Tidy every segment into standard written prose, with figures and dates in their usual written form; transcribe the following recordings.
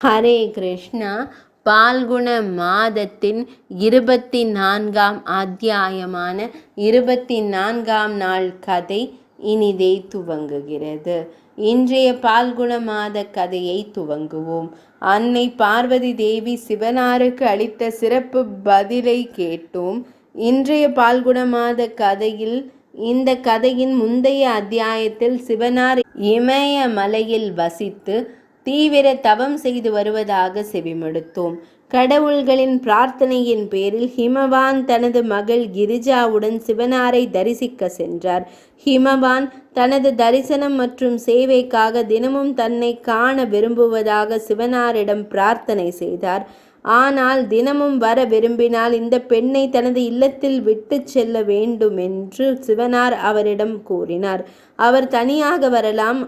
ஹரே கிருஷ்ணா. பால்குண மாதத்தின் 24ஆம் அத்தியாயமான 24ஆம் நாள் கதை இனிதே துவங்குகிறது. இன்றைய பால்குண மாத கதையை துவங்குவோம். அன்னை பார்வதி தேவி சிவனாருக்கு அளித்த சிறப்பு பதிலை கேட்டோம். இன்றைய பால்குண மாத கதையில் இந்த கதையின் முந்தைய அத்தியாயத்தில் சிவனார் இமயமலையில் வசித்து தீவிர தவம் செய்து வருவதாக செவிமடுத்தோம். கடவுள்களின் பிரார்த்தனையின் பேரில் ஹிமவான் தனது மகள் கிரிஜாவுடன் சிவனாரை தரிசிக்க சென்றார். ஹிமவான் தனது தரிசனம் மற்றும் சேவைக்காக தினமும் தன்னை காண விரும்புவதாக சிவனாரிடம் பிரார்த்தனை செய்தார். ஆனால் தினமும் வர விரும்பினால் இந்த பெண்ணை தனது இல்லத்தில் விட்டு செல்ல வேண்டும் என்று சிவனார் அவரிடம் கூறினார். அவர் தனியாக வரலாம்.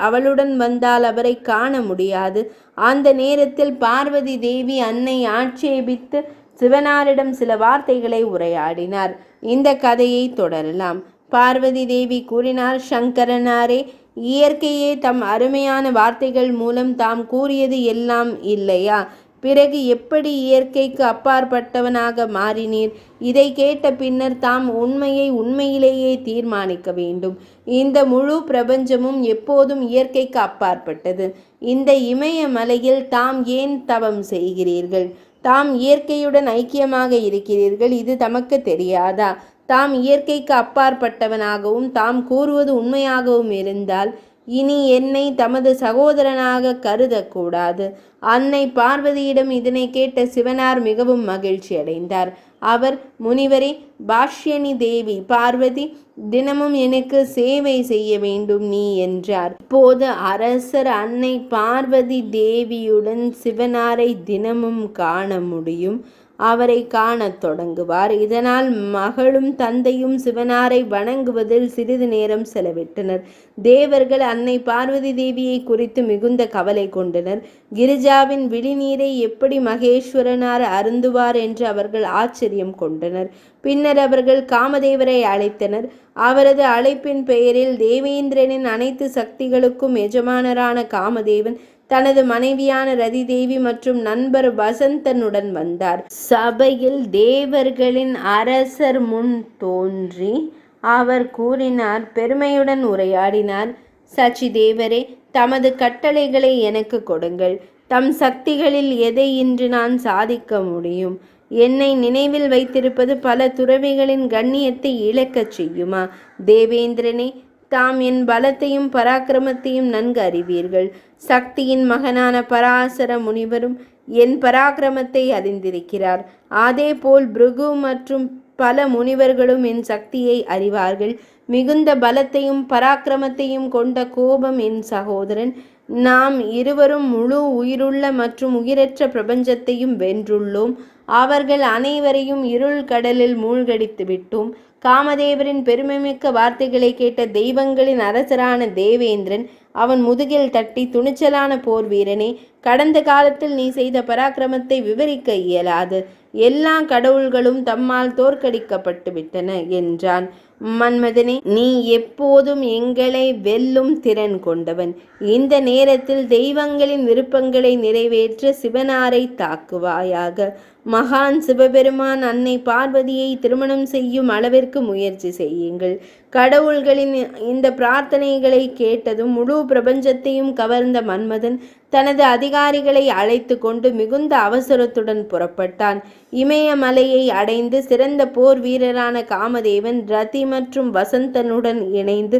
அவளுடன் வந்தால் அவரை காண முடியாது. அந்த நேரத்தில் பார்வதி தேவி அன்னை ஆட்சேபித்து சிவனாரிடம் சில வார்த்தைகளை உரையாடினார். இந்த கதையை தொடரலாம். பார்வதி தேவி கூறினார், சங்கரனாரே, இயற்கையே தம் அருமையான வார்த்தைகள் மூலம் தாம் கூறியது எல்லாம் இல்லையா? பிறகு எப்படி இயற்கைக்கு அப்பாற்பட்டவனாக மாறினீர்? இதை கேட்ட பின்னர் தாம் உண்மையை உண்மையிலேயே தீர்மானிக்க வேண்டும். இந்த முழு பிரபஞ்சமும் எப்போதும் இயற்கைக்கு அப்பாற்பட்டது. இந்த இமயமலையில் தாம் ஏன் தவம் செய்கிறீர்கள்? தாம் இயற்கையுடன் ஐக்கியமாக இருக்கிறீர்கள். இது தமக்கு தெரியாதா? தாம் இயற்கைக்கு அப்பாற்பட்டவனாகவும் தாம் கூறுவது உண்மையாகவும் இருந்தால் இனி என்னை தமது சகோதரனாக கருதக்கூடாது. அன்னை பார்வதியிடம் இதனை கேட்ட சிவனார் மிகவும் மகிழ்ச்சி அடைந்தார். அவர், முனிவரே, பாஷ்யனி தேவி பார்வதி தினமும் எனக்கு சேவை செய்ய வேண்டும் நீ என்றார். இப்போது அரசர் அன்னை பார்வதி தேவியுடன் சிவனாரை தினமும் காண முடியும். அவரை காணத் தொடங்குவார். இதனால் மகளும் தந்தையும் சிவனாரை வணங்குவதில் சிறிது நேரம் செலவிட்டனர். தேவர்கள் அன்னை பார்வதி தேவியை குறித்து மிகுந்த கவலை கொண்டனர். கிரிஜாவின் விழிநீரை எப்படி மகேஸ்வரனார் அருந்துவார் என்று அவர்கள் ஆச்சரியம் கொண்டனர். பின்னர் அவர்கள் காமதேவரை அழைத்தனர். அவரது அழைப்பின் பெயரில் தேவேந்திரனின் அனைத்து சக்திகளுக்கும் எஜமானரான காமதேவன் தனது மனைவியான ரதி தேவி மற்றும் நண்பர் வசந்தனுடன் வந்தார். சபையில் தேவர்களின் அரசர் முன் தோன்றி அவர் கூறினார், பெருமையுடன் உரையாடினார். சச்சி தேவரே, தமது கட்டளைகளை எனக்கு கொடுங்கள். தம் சக்திகளில் எதை இன்று நான் சாதிக்க முடியும்? என்னை நினைவில் வைத்திருப்பது பல துறவிகளின் கண்ணியத்தை இழக்கச் செய்யுமா? தேவேந்திரனே, தாம் என் பலத்தையும் பராக்கிரமத்தையும் நன்கு அறிவீர்கள். சக்தியின் மகனான பராசர முனிவரும் என் பராக்கிரமத்தை அறிந்திருக்கிறார். அதேபோல் பிருகு மற்றும் பல முனிவர்களும் என் சக்தியை அறிவார்கள். மிகுந்த பலத்தையும் பராக்கிரமத்தையும் கொண்ட கோபம் என் சகோதரன். நாம் இருவரும் முழு உயிருள்ள மற்றும் உயிரற்ற பிரபஞ்சத்தையும் வென்றுள்ளோம். அவர்கள் அனைவரையும் இருள் கடலில் மூழ்கடித்து விட்டோம். காமதேவரின் பெருமைமிக்க வார்த்தைகளை கேட்ட தெய்வங்களின் அரசரான தேவேந்திரன் அவன் முதுகில் தட்டி, துணிச்சலான போர் வீரனே, கடந்த காலத்தில் நீ செய்த பராக்கிரமத்தை விவரிக்க இயலாது. எல்லா கடவுள்களும் தம்மால் தோற்கடிக்கப்பட்டு விட்டன என்றான். மன்மதனே, நீ எப்போதும் எங்களை வெல்லும் திறன் கொண்டவன். இந்த நேரத்தில் தெய்வங்களின் விருப்பங்களை நிறைவேற்ற சிவனாரை தாக்குவாயாக. மகான் சிவபெருமான் அன்னை பார்வதியை திருமணம் செய்யும் அளவிற்கு முயற்சி செய்யுங்கள். கடவுள்களின் இந்த பிரார்த்தனைகளை கேட்டதும் முழு பிரபஞ்சத்தையும் கவர்ந்த மன்மதன் தனது அதிகாரிகளை அழைத்து கொண்டு மிகுந்த அவசரத்துடன் புறப்பட்டான். இமயமலையை அடைந்து சிறந்த போர் வீரரான காமதேவன் ரதி மற்றும் வசந்தனுடன் இணைந்து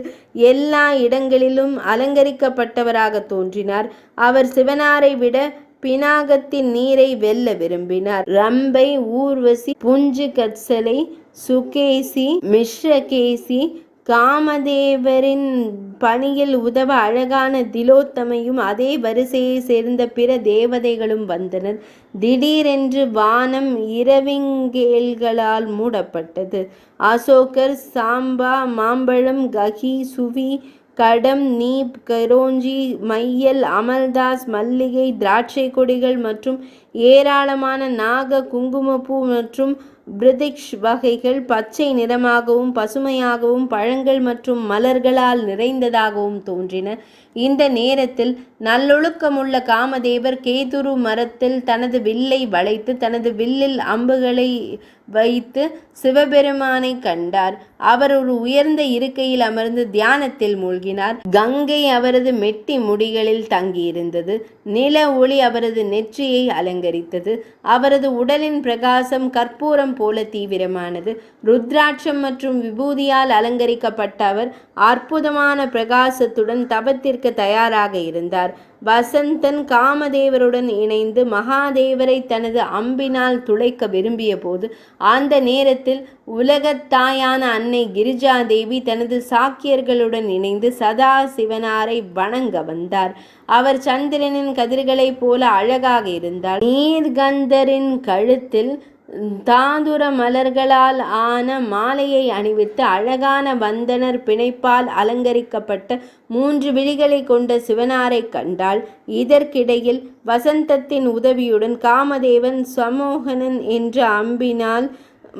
எல்லா இடங்களிலும் அலங்கரிக்கப்பட்டவராக தோன்றினார். அவர் சிவனாரை விட பினாகத்தின் நீரை வெல்ல விரும்பினார். ரம்பை, ஊர்வசி, புஞ்சு கட்சலை, சுகேசி, மிஸ்ரகேசி, காமதேவரின் பணியில் உதவ அழகான திலோத்தமையும் அதே வரிசையை சேர்ந்த பிற தேவதைகளும் வந்தனர். திடீரென்று வானம் இரவிங்கேல்களால் மூடப்பட்டது. அசோகர், சாம்பா, மாம்பழம், ககி, சுவி, கடம், நீப், கரோஞ்சி, மையல், அமல்தாஸ், மல்லிகை, திராட்சை கொடிகள் மற்றும் ஏராளமான நாக, குங்குமப்பூ மற்றும் பிரிதிக்ஷ் வகைகள் பச்சை நிறமாகவும் பசுமையாகவும் பழங்கள் மற்றும் மலர்களால் நிறைந்ததாகவும் தோன்றின. இந்த நேரத்தில் நல்லொழுக்கமுள்ள காமதேவர் கேதுரு மரத்தில் தனது வில்லை வளைத்து தனது வில்லில் அம்புகளை வைத்து சிவபெருமானை கண்டார். அவர் ஒரு உயர்ந்த இருக்கையில் அமர்ந்து தியானத்தில் மூழ்கினார். கங்கை அவரது மெட்டி முடிகளில் தங்கியிருந்தது. நில ஒளி அவரது நெற்றியை அலங்கரித்தது. அவரது உடலின் பிரகாசம் கற்பூரம் போல தீவிரமானது. ருத்ராட்சம் மற்றும் விபூதியால் அலங்கரிக்கப்பட்ட அவர் அற்புதமான பிரகாசத்துடன் தவத்திற்கு தயாராக இருந்தார். வசந்தன் காமதேவருடன் இணைந்து மகாதேவரை தனது அம்பினால் துளைக்க விரும்பிய போது அந்த நேரத்தில் உலகத்தாயான அன்னை கிரிஜாதேவி தனது சாக்கியர்களுடன் இணைந்து சதா சிவனாரை வணங்க வந்தார். அவர் சந்திரனின் கதிர்களைப் போல அழகாக இருந்தார். நீர்கந்தரின் கழுத்தில் தாதுர மலர்களால் ஆன மாலையை அணிவித்து அழகான வந்தனர் பிணைப்பால் அலங்கரிக்கப்பட்ட 3 விழிகளை கொண்ட சிவனாரை கண்டாள். இதற்கிடையில் வசந்தத்தின் உதவியுடன் காமதேவன் சமோகனன் என்ற அம்பினால்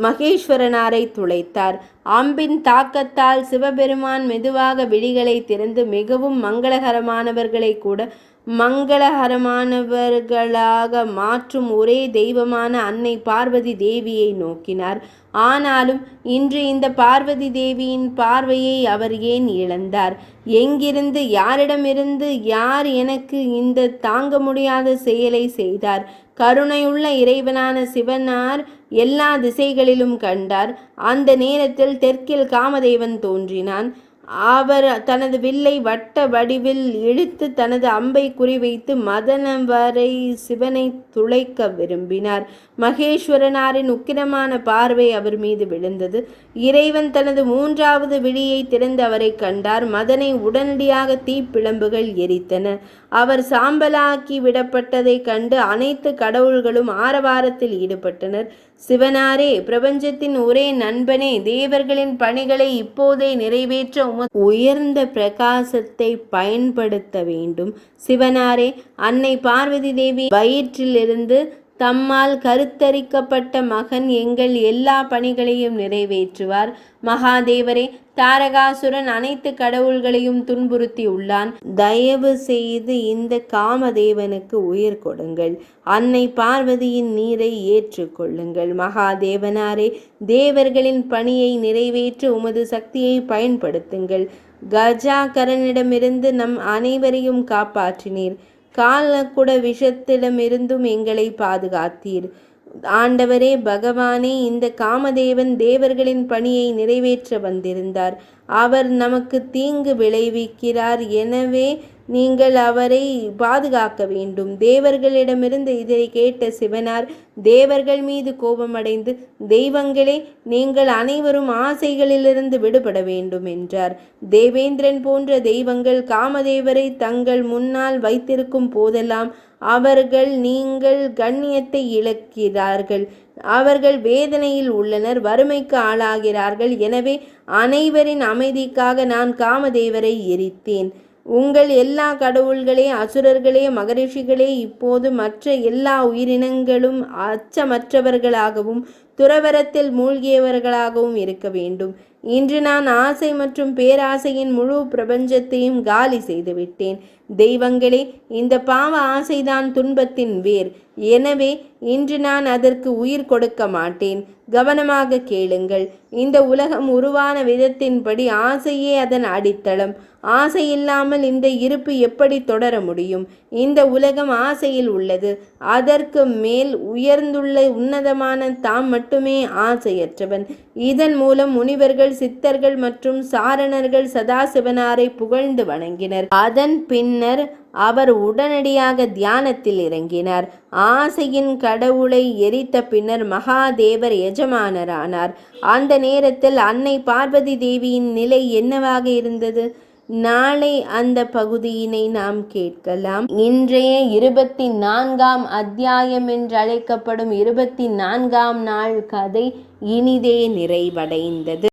மகேஸ்வரனாரை துளைத்தார். அம்பின் தாக்கத்தால் சிவபெருமான் மெதுவாக விழிகளை திறந்து மிகவும் மங்களகரமானவர்களை கூட மங்களகரமானவர்களாக மாற்றும் ஒரே தெய்வமான அன்னை பார்வதி தேவியை நோக்கினார். ஆனாலும் இன்று இந்த பார்வதி தேவியின் பார்வையை அவர் ஏன் இழந்தார்? எங்கிருந்து, யாரிடமிருந்து யார் எனக்கு இந்த தாங்க முடியாத செயலை செய்தார்? கருணையுள்ள இறைவனான சிவனார் எல்லா திசைகளிலும் கண்டார். அந்த நேரத்தில் தெற்கில் காமதேவன் தோன்றினான். அவர் தனது வில்லை வட்ட வடிவில் இழுத்து தனது அம்பை குறிவைத்து மதனவரை சிவனை துளைக்க விரும்பினார். மகேஸ்வரனாரின் உக்கிரமான பார்வை அவர் மீது விழுந்தது. இறைவன் தனது 3வது விழியை திறந்து அவரை கண்டார். மதனை உடனடியாக தீப்பிழம்புகள் எரித்தன. அவர் சாம்பலாக்கி விடப்பட்டதை கண்டு அனைத்து கடவுள்களும் ஆரவாரத்தில் ஈடுபட்டனர். சிவனாரே, பிரபஞ்சத்தின் ஒரே நண்பனே, தேவர்களின் பணிகளை இப்போதே நிறைவேற்ற உயர்ந்த பிரகாசத்தை பயன்படுத்த வேண்டும். சிவனாரே, அன்னை பார்வதி தேவி வயிற்றிலிருந்து தம்மால் கருத்தரிக்கப்பட்ட மகன் எங்கள் எல்லா பணிகளையும் நிறைவேற்றுவார். மகாதேவரே, தாரகாசுரன் அனைத்து கடவுள்களையும் துன்புறுத்தி உள்ளான். தயவு செய்து இந்த காமதேவனுக்கு உயிர் கொடுங்கள். அன்னை பார்வதியின் நீரை ஏற்றுக்கொள்ளுங்கள். மகாதேவனாரே, தேவர்களின் பணியை நிறைவேற்ற உமது சக்தியை பயன்படுத்துங்கள். கஜாகரனிடமிருந்து நம் அனைவரையும் காப்பாற்றினீர். காலக்குட விஷத்திடமிருந்தும் எங்களை பாதுகாத்தீர். ஆண்டவரே, பகவானே, இந்த காமதேவன் தேவர்களின் பணியை நிறைவேற்ற வந்திருந்தார். அவர் நமக்கு தீங்கு விளைவிக்கிறார். எனவே நீங்கள் அவரை பாதுகாக்க வேண்டும். தேவர்களிடமிருந்து இதை கேட்ட சிவனார் தேவர்கள் மீது கோபமடைந்து, தெய்வங்களே, நீங்கள் அனைவரும் ஆசைகளிலிருந்து விடுபட வேண்டும் என்றார். தேவேந்திரன் போன்ற தெய்வங்கள் காமதேவரை தங்கள் முன்னால் வைத்திருக்கும் போதெல்லாம் அவர்கள் நீங்கள் கண்ணியத்தை இழக்கிறார்கள். அவர்கள் வேதனையில் உள்ளனர், வறுமைக்கு ஆளாகிறார்கள். எனவே அனைவரின் அமைதிக்காக நான் காமதேவரை எரித்தேன். உங்கள் எல்லா கடவுள்களே, அசுரர்களே, மகரிஷிகளே, இப்போது மற்ற எல்லா உயிரினங்களும் அச்சமற்றவர்களாகவும் துறவரத்தில் மூழ்கியவர்களாகவும் இருக்க வேண்டும். இன்று நான் ஆசை மற்றும் பேராசையின் முழு பிரபஞ்சத்தையும் காலி செய்துவிட்டேன். தெய்வங்களே, இந்த பாவ ஆசைதான் துன்பத்தின் வேர். எனவே இன்று நான் அதற்கு உயிர் கொடுக்க மாட்டேன். கவனமாக கேளுங்கள். இந்த உலகம் உருவான விதத்தின்படி ஆசையே அதன் அடித்தளம். ஆசை இல்லாமல் இந்த இருப்பு எப்படி தொடர முடியும்? இந்த உலகம் ஆசையில் உள்ளது. அதற்கு மேல் உயர்ந்துள்ள உன்னதமான தாம் மட்டுமே ஆசையற்றவன். இதன் மூலம் முனிவர்கள், சித்தர்கள் மற்றும் சாரணர்கள் சதாசிவனாரை புகழ்ந்து வணங்கினர். அதன் பின்னர் அவர் உடனடியாக தியானத்தில் இறங்கினார். ஆசையின் கடவுளை எரித்த பின்னர் மகாதேவர் எஜமானரானார். அந்த நேரத்தில் அன்னை பார்வதி தேவியின் நிலை என்னவாக இருந்தது? நாளை அந்த பகுதியினை நாம் கேட்கலாம். இன்றைய 24ஆம் அத்தியாயம் என்றழைக்கப்படும் 24ஆம் நாள் கதை இனிதே நிறைவடைந்தது.